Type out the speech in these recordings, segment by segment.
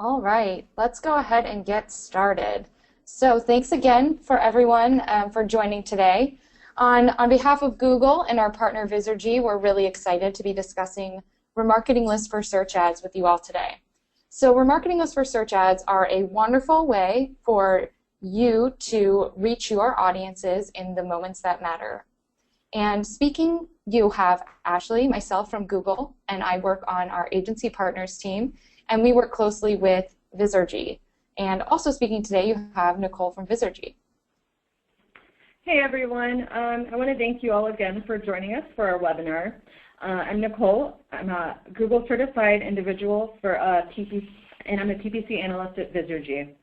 All right, let's go ahead and get started. So thanks again for everyone for joining today. On behalf of Google and our partner Vizergy, we're really excited to be discussing remarketing lists for search ads with you all today. So remarketing lists for search ads are a wonderful way for you to reach your audiences in the moments that matter. And speaking, you have Ashley, myself from Google, and I work on our agency partners team, and we work closely with Vizergy. And also speaking today, you have Nicole from Vizergy. Hey everyone, I want to thank you all again for joining us for our webinar. I'm Nicole. I'm a Google certified individual for and I'm a TPC analyst at Vizergy.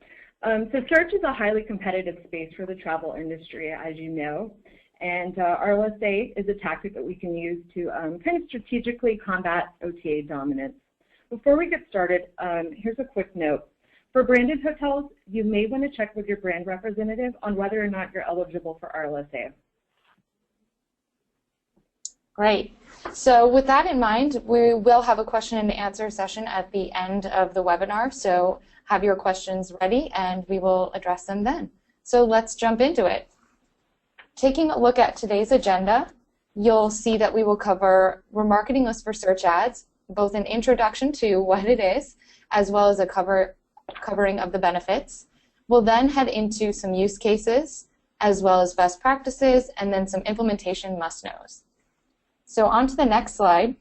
So search is a highly competitive space for the travel industry, as you know, and RLSA is a tactic that we can use to kind of strategically combat OTA dominance. Before we get started, here's a quick note. For branded hotels, you may want to check with your brand representative on whether or not you're eligible for RLSA. Great. So with that in mind, we will have a question and answer session at the end of the webinar. So have your questions ready and we will address them then. So let's jump into it. Taking a look at today's agenda, you'll see that we will cover remarketing lists for search ads, both an introduction to what it is, as well as a covering of the benefits. We'll then head into some use cases, as well as best practices, and then some implementation must-knows. So on to the next slide.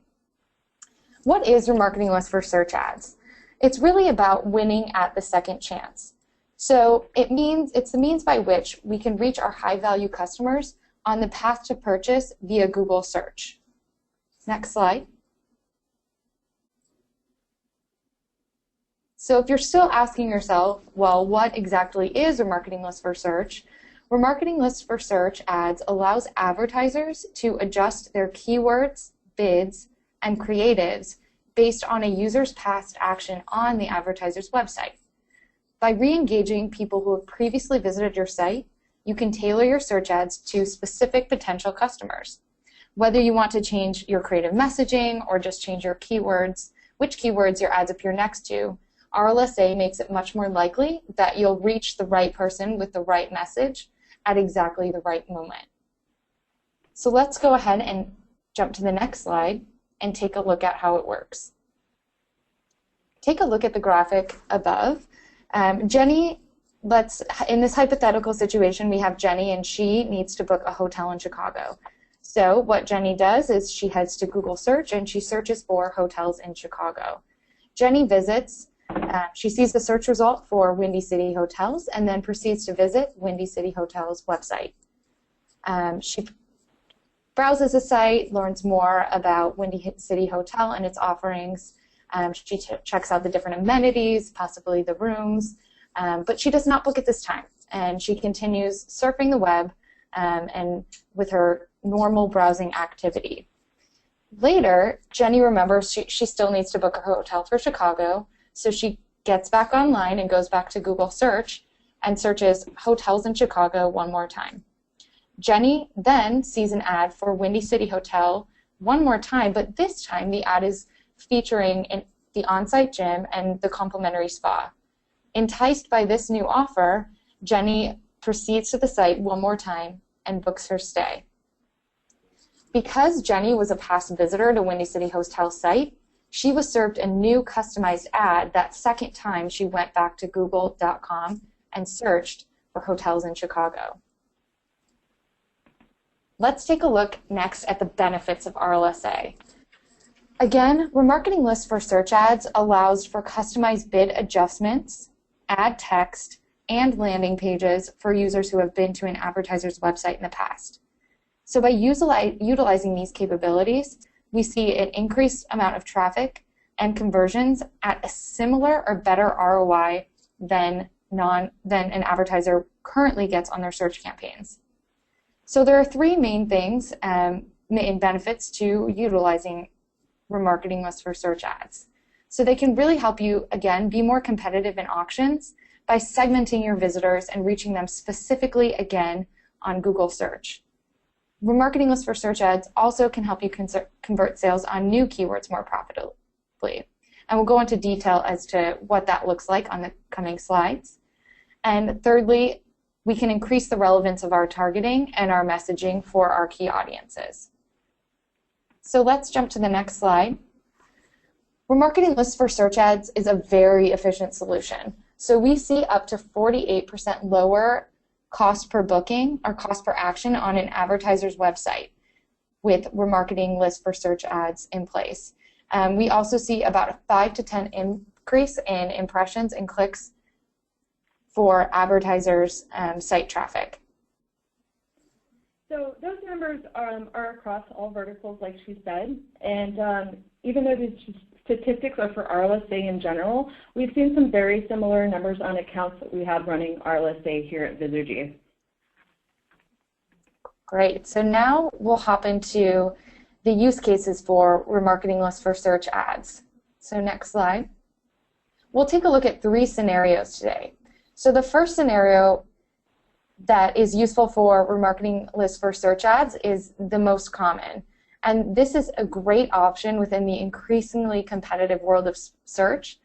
What is remarketing lists for search ads? It's really about winning at the second chance. So it's the means by which we can reach our high-value customers on the path to purchase via Google search. Next slide. So if you're still asking yourself, well, what exactly is remarketing lists for search? Remarketing lists for search ads allows advertisers to adjust their keywords, bids, and creatives based on a user's past action on the advertiser's website. By re-engaging people who have previously visited your site, you can tailor your search ads to specific potential customers. Whether you want to change your creative messaging or just change your keywords, which keywords your ads appear next to, RLSA makes it much more likely that you'll reach the right person with the right message at exactly the right moment. So let's go ahead and jump to the next slide and take a look at how it works. Take a look at the graphic above. Jenny, in this hypothetical situation, we have Jenny and she needs to book a hotel in Chicago. So what Jenny does is she heads to Google search and she searches for hotels in Chicago. Jenny visits. She sees the search result for Windy City Hotels and then proceeds to visit Windy City Hotels' website. She browses the site, learns more about Windy City Hotel and its offerings. She checks out the different amenities, possibly the rooms, but she does not book at this time. And she continues surfing the web and with her normal browsing activity. Later, Jenny remembers she still needs to book a hotel for Chicago. So she gets back online and goes back to Google search and searches hotels in Chicago one more time. Jenny then sees an ad for Windy City Hotel one more time, but this time the ad is featuring the on-site gym and the complimentary spa. Enticed by this new offer, Jenny proceeds to the site one more time and books her stay. Because Jenny was a past visitor to Windy City Hotel's site, she was served a new customized ad that second time she went back to google.com and searched for hotels in Chicago. Let's take a look next at the benefits of RLSA. Again, remarketing lists for search ads allows for customized bid adjustments, ad text, and landing pages for users who have been to an advertiser's website in the past. So by utilizing these capabilities, we see an increased amount of traffic and conversions at a similar or better ROI than an advertiser currently gets on their search campaigns. So there are three main things, main benefits to utilizing remarketing lists for search ads. So they can really help you, again, be more competitive in auctions by segmenting your visitors and reaching them specifically, again, on Google search. Remarketing lists for search ads also can help you convert sales on new keywords more profitably. And we'll go into detail as to what that looks like on the coming slides. And thirdly, we can increase the relevance of our targeting and our messaging for our key audiences. So let's jump to the next slide. Remarketing lists for search ads is a very efficient solution. So we see up to 48% lower cost per booking or cost per action on an advertiser's website with remarketing lists for search ads in place. We also see about a 5 to 10 increase in impressions and clicks for advertisers' site traffic. So those numbers are across all verticals, like she said, and even though these statistics are for RLSA in general, we've seen some very similar numbers on accounts that we have running RLSA here at Vizergy. Great. So now we'll hop into the use cases for remarketing lists for search ads. So next slide. We'll take a look at 3 scenarios today. So the first scenario that is useful for remarketing lists for search ads is the most common. And this is a great option within the increasingly competitive world of search,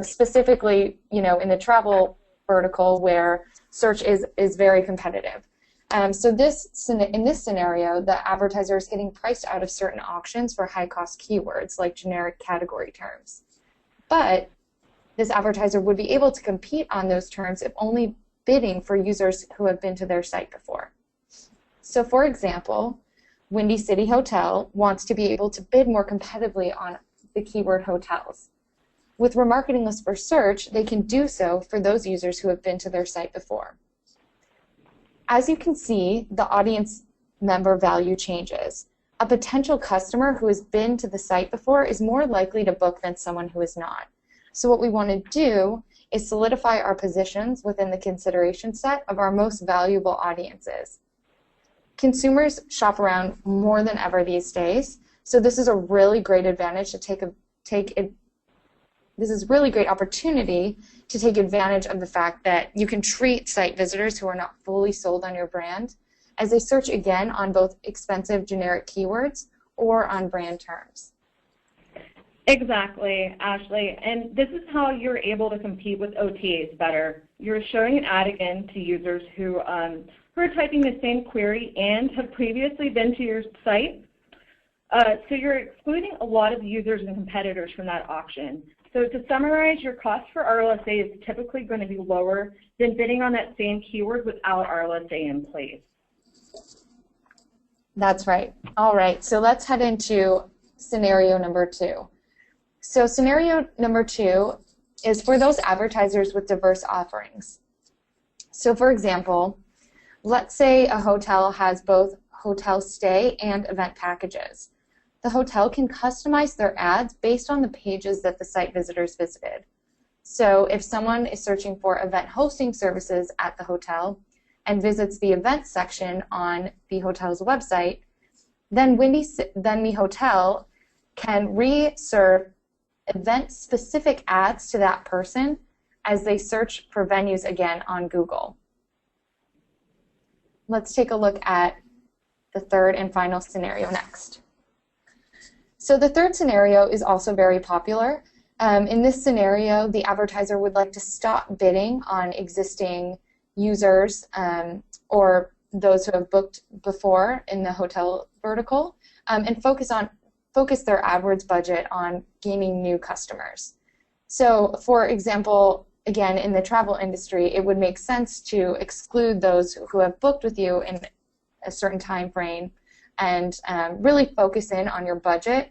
specifically, in the travel vertical where search is very competitive. So in this scenario, the advertiser is getting priced out of certain auctions for high-cost keywords like generic category terms. But this advertiser would be able to compete on those terms if only bidding for users who have been to their site before. So for example, Windy City Hotel wants to be able to bid more competitively on the keyword hotels. With remarketing lists for search, they can do so for those users who have been to their site before. As you can see, the audience member value changes. A potential customer who has been to the site before is more likely to book than someone who is not. So what we want to do is solidify our positions within the consideration set of our most valuable audiences. Consumers shop around more than ever these days, so this is a really great advantage to this is really great opportunity to take advantage of the fact that you can treat site visitors who are not fully sold on your brand as they search again on both expensive generic keywords or on brand terms. Exactly, Ashley, and this is how you're able to compete with OTAs better. You're showing an ad again to users who are typing the same query and have previously been to your site. So you're excluding a lot of users and competitors from that auction. So to summarize, your cost for RLSA is typically going to be lower than bidding on that same keyword without RLSA in place. That's right. All right, so let's head into scenario number 2. So scenario number 2 is for those advertisers with diverse offerings. So for example, let's say a hotel has both hotel stay and event packages. The hotel can customize their ads based on the pages that the site visitors visited. So if someone is searching for event hosting services at the hotel and visits the events section on the hotel's website, then the hotel can re-serve event-specific ads to that person as they search for venues again on Google. Let's take a look at the third and final scenario next. So the third scenario is also very popular. In this scenario, the advertiser would like to stop bidding on existing users or those who have booked before in the hotel vertical and focus their AdWords budget on gaining new customers. So for example, again, in the travel industry, it would make sense to exclude those who have booked with you in a certain time frame and really focus in on your budget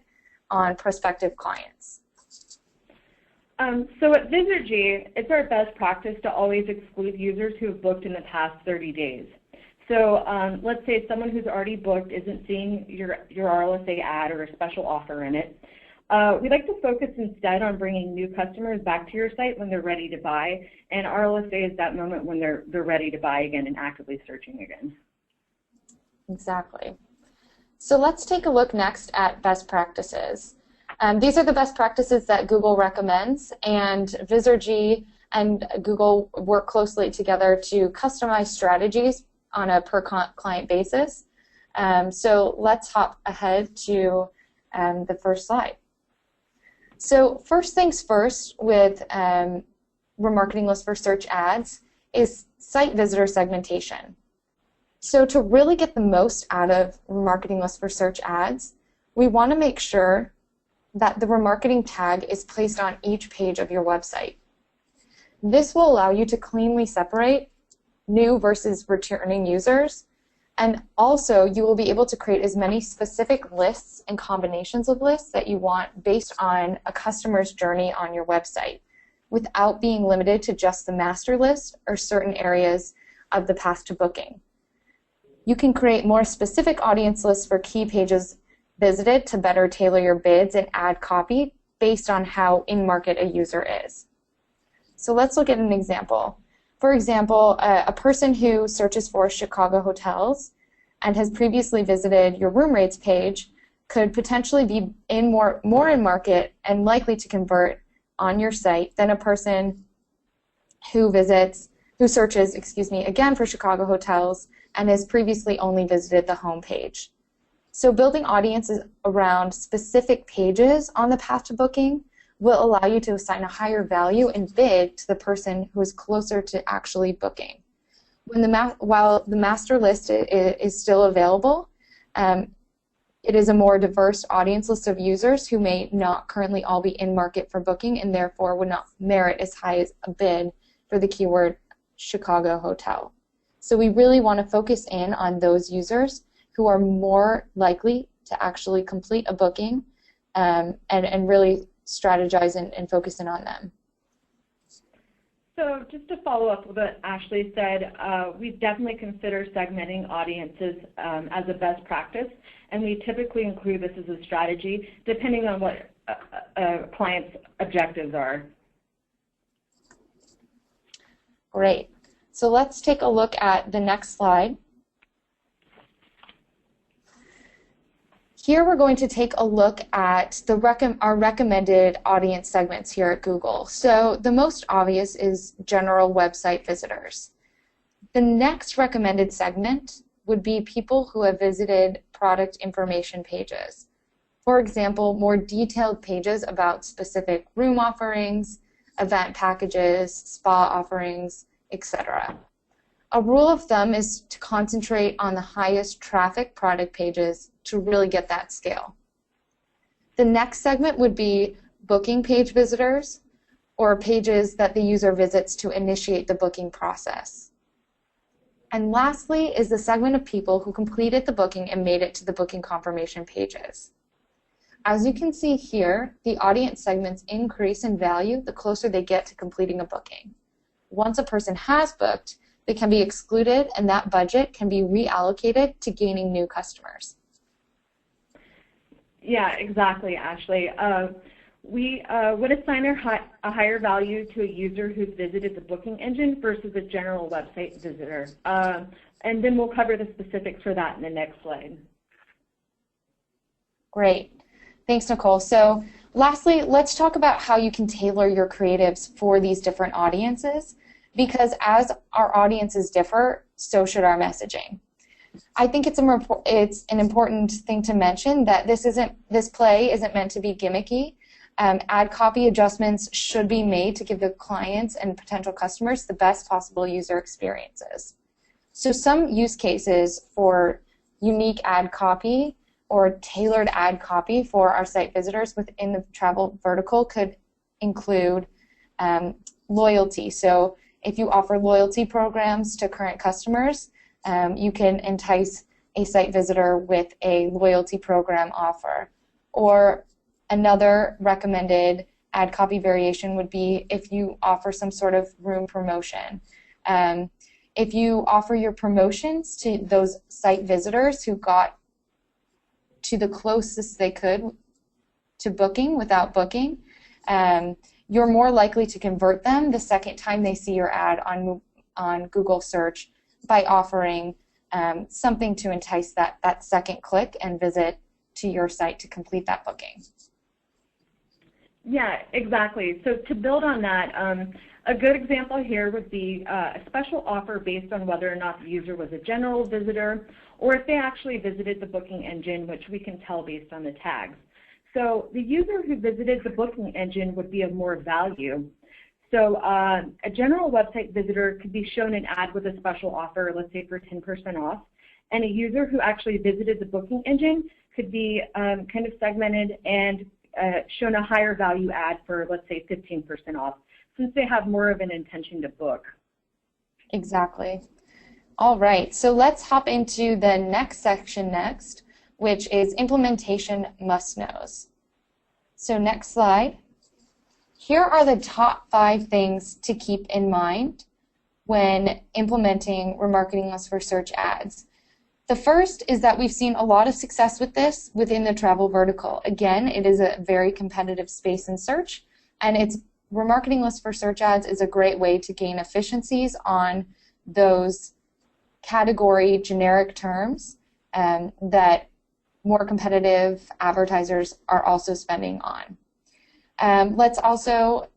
on prospective clients. So at Vizergy, it's our best practice to always exclude users who have booked in the past 30 days. So let's say someone who's already booked isn't seeing your RLSA ad or a special offer in it. We like to focus instead on bringing new customers back to your site when they're ready to buy, and RLSA is that moment when they're ready to buy again and actively searching again. Exactly. So let's take a look next at best practices. These are the best practices that Google recommends, and Vizergy and Google work closely together to customize strategies on a per client basis. So let's hop ahead to the first slide. So first things first with remarketing list for search ads is site visitor segmentation. So to really get the most out of remarketing list for search ads, we want to make sure that the remarketing tag is placed on each page of your website. This will allow you to cleanly separate new versus returning users, and also you will be able to create as many specific lists and combinations of lists that you want based on a customer's journey on your website, without being limited to just the master list or certain areas of the path to booking. You can create more specific audience lists for key pages visited to better tailor your bids and ad copy based on how in-market a user is. So let's look at an example. For example, a person who searches for Chicago hotels and has previously visited your room rates page could potentially be more in market and likely to convert on your site than a person who searches, again for Chicago hotels and has previously only visited the home page. So building audiences around specific pages on the path to booking will allow you to assign a higher value and bid to the person who is closer to actually booking. While the master list is still available, it is a more diverse audience list of users who may not currently all be in market for booking and therefore would not merit as high as a bid for the keyword Chicago hotel. So we really want to focus in on those users who are more likely to actually complete a booking and really strategize and focus in on them. So just to follow up with what Ashley said, we definitely consider segmenting audiences as a best practice, and we typically include this as a strategy depending on what a client's objectives are. Great. So let's take a look at the next slide. Here we're going to take a look at our recommended audience segments here at Google. So the most obvious is general website visitors. The next recommended segment would be people who have visited product information pages. For example, more detailed pages about specific room offerings, event packages, spa offerings, etc. A rule of thumb is to concentrate on the highest traffic product pages to really get that scale. The next segment would be booking page visitors, or pages that the user visits to initiate the booking process. And lastly is the segment of people who completed the booking and made it to the booking confirmation pages. As you can see here, the audience segments increase in value the closer they get to completing a booking. Once a person has booked, they can be excluded and that budget can be reallocated to gaining new customers. Yeah, exactly, Ashley. We would assign a higher value to a user who's visited the booking engine versus a general website visitor. And then we'll cover the specifics for that in the next slide. Great. Thanks, Nicole. So lastly, let's talk about how you can tailor your creatives for these different audiences, because as our audiences differ, so should our messaging. I think it's an important thing to mention that this play isn't meant to be gimmicky. Ad copy adjustments should be made to give the clients and potential customers the best possible user experiences. So some use cases for unique ad copy or tailored ad copy for our site visitors within the travel vertical could include loyalty. So if you offer loyalty programs to current customers, you can entice a site visitor with a loyalty program offer. Or another recommended ad copy variation would be if you offer some sort of room promotion. If you offer your promotions to those site visitors who got to the closest they could to booking without booking, you're more likely to convert them the second time they see your ad on Google search by offering something to entice that second click and visit to your site to complete that booking. Yeah, exactly. So to build on that, a good example here would be a special offer based on whether or not the user was a general visitor or if they actually visited the booking engine, which we can tell based on the tags. So the user who visited the booking engine would be of more value. So a general website visitor could be shown an ad with a special offer, let's say for 10% off, and a user who actually visited the booking engine could be kind of segmented and shown a higher value ad for, let's say, 15% off, since they have more of an intention to book. Exactly. All right, so let's hop into the next section next, which is implementation must-knows. So next slide. Here are the top 5 things to keep in mind when implementing remarketing lists for search ads. The first is that we've seen a lot of success with this within the travel vertical. Again, it is a very competitive space in search, and remarketing lists for search ads is a great way to gain efficiencies on those category generic terms that more competitive advertisers are also spending on. Let's also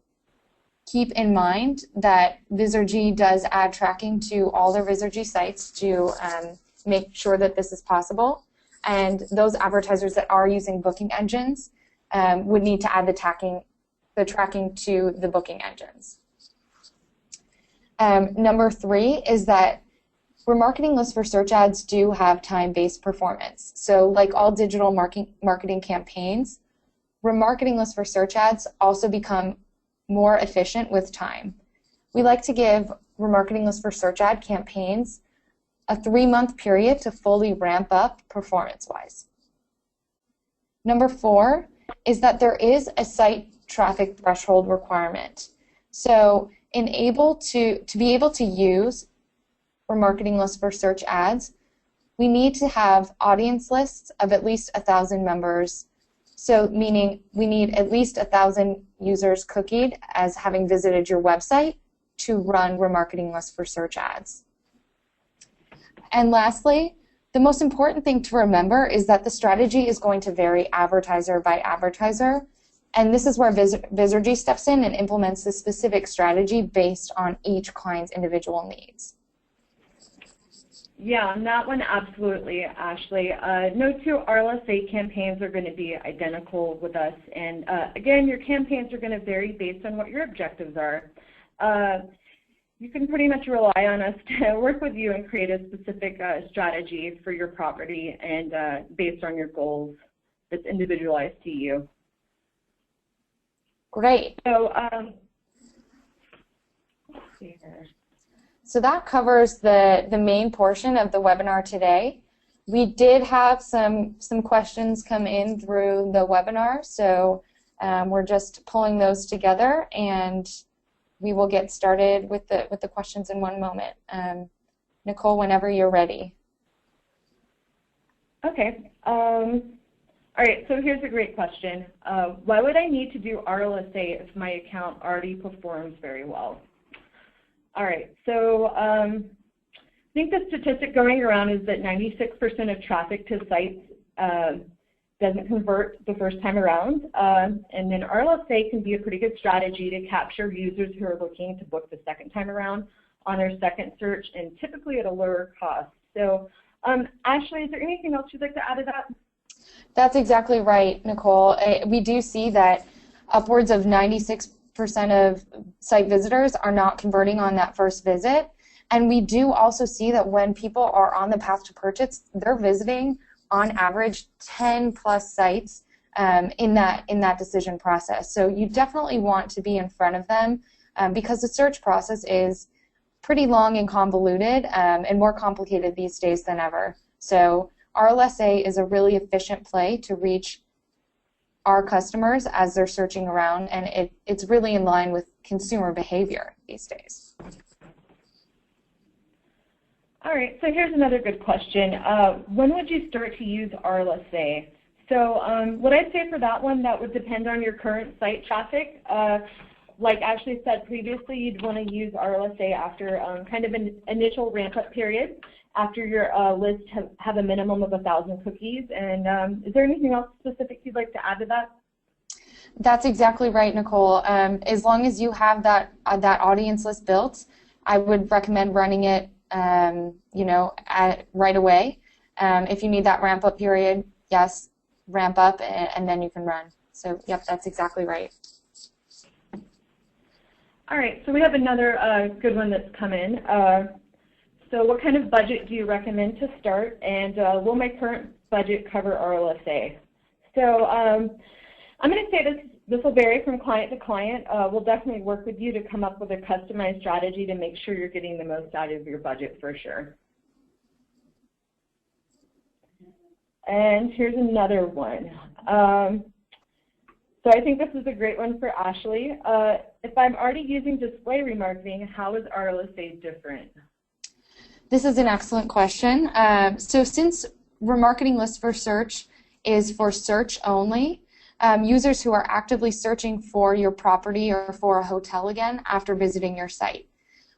keep in mind that Vizergy does ad tracking to all their Vizergy sites to make sure that this is possible. And those advertisers that are using booking engines would need to add the tracking to the booking engines. Number 3 is that remarketing lists for search ads do have time-based performance. So like all digital marketing campaigns, remarketing lists for search ads also become more efficient with time. We like to give remarketing lists for search ad campaigns a 3-month period to fully ramp up performance-wise. Number 4 is that there is a site traffic threshold requirement. So to be able to use remarketing lists for search ads, we need to have audience lists of at least 1,000 members. So meaning we need at least 1,000 users cookied as having visited your website to run remarketing lists for search ads. And lastly, the most important thing to remember is that the strategy is going to vary advertiser by advertiser, and this is where Vizergy steps in and implements the specific strategy based on each client's individual needs. Yeah, on that one, absolutely, Ashley. No two RLSA campaigns are going to be identical with us, and again, your campaigns are going to vary based on what your objectives are. You can pretty much rely on us to work with you and create a specific strategy for your property and based on your goals that's individualized to you. Great. So, let's see here. So that covers the main portion of the webinar today. We did have some questions come in through the webinar, so we're just pulling those together, and we will get started with the questions in one moment. Nicole, whenever you're ready. Okay. All right, so here's a great question. Why would I need to do RLSA if my account already performs very well? All right, so I think the statistic going around is that 96% of traffic to sites doesn't convert the first time around, and then RLSA can be a pretty good strategy to capture users who are looking to book the second time around on their second search, and typically at a lower cost. So, Ashley, is there anything else you'd like to add to that? That's exactly right, Nicole. We do see that upwards of 96% of site visitors are not converting on that first visit, and we do also see that when people are on the path to purchase, they're visiting on average 10 plus sites in that decision process. So you definitely want to be in front of them because the search process is pretty long and convoluted and more complicated these days than ever. So RLSA is a really efficient play to reach our customers as they're searching around, and it's really in line with consumer behavior these days. All right, so here's another good question. When would you start to use RLSA? So what I'd say for that one, that would depend on your current site traffic. Like Ashley said previously, you'd want to use RLSA after kind of an initial ramp-up period, after your list have a minimum of 1,000 cookies. And is there anything else specific you'd like to add to that? That's exactly right, Nicole. As long as you have that audience list built, I would recommend running it right away. If you need that ramp-up period, yes, ramp up, and then you can run. So, yep, that's exactly right. All right, so we have another good one that's come in. So what kind of budget do you recommend to start, and will my current budget cover RLSA? So I'm going to say this will vary from client to client. We'll definitely work with you to come up with a customized strategy to make sure you're getting the most out of your budget for sure. And here's another one. So I think this is a great one for Ashley. If I'm already using display remarketing, how is RLSA different? This is an excellent question. So since remarketing list for search is for search only, users who are actively searching for your property or for a hotel again after visiting your site.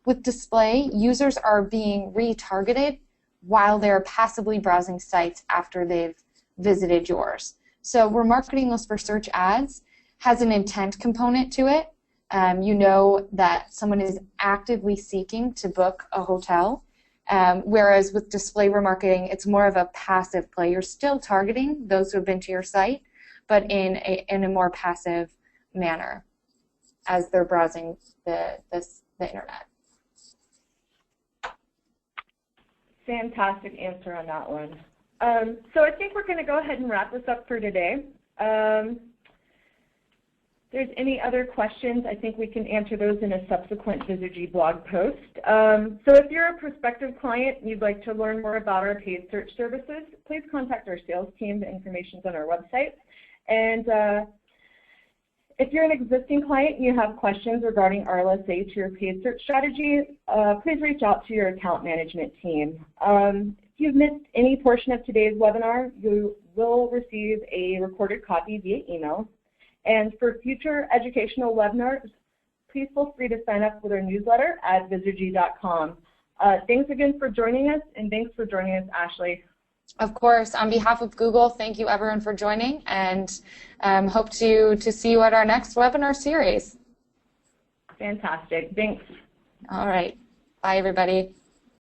With display, users are being retargeted while they're passively browsing sites after they've visited yours. So remarketing list for search ads has an intent component to it. You know that someone is actively seeking to book a hotel, whereas with display remarketing, it's more of a passive play. You're still targeting those who have been to your site, but in a more passive manner as they're browsing the internet. Fantastic answer on that one. So I think we're going to go ahead and wrap this up for today. If there's any other questions, I think we can answer those in a subsequent Vizergy blog post. So if you're a prospective client and you'd like to learn more about our paid search services, please contact our sales team. The information is on our website. And if you're an existing client and you have questions regarding RLSA to your paid search strategy, please reach out to your account management team. If you've missed any portion of today's webinar, you will receive a recorded copy via email. And for future educational webinars, please feel free to sign up with our newsletter at vizergy.com. Thanks again for joining us, and thanks for joining us, Ashley. Of course. On behalf of Google, thank you everyone for joining, and hope to see you at our next webinar series. Fantastic. Thanks. All right. Bye, everybody.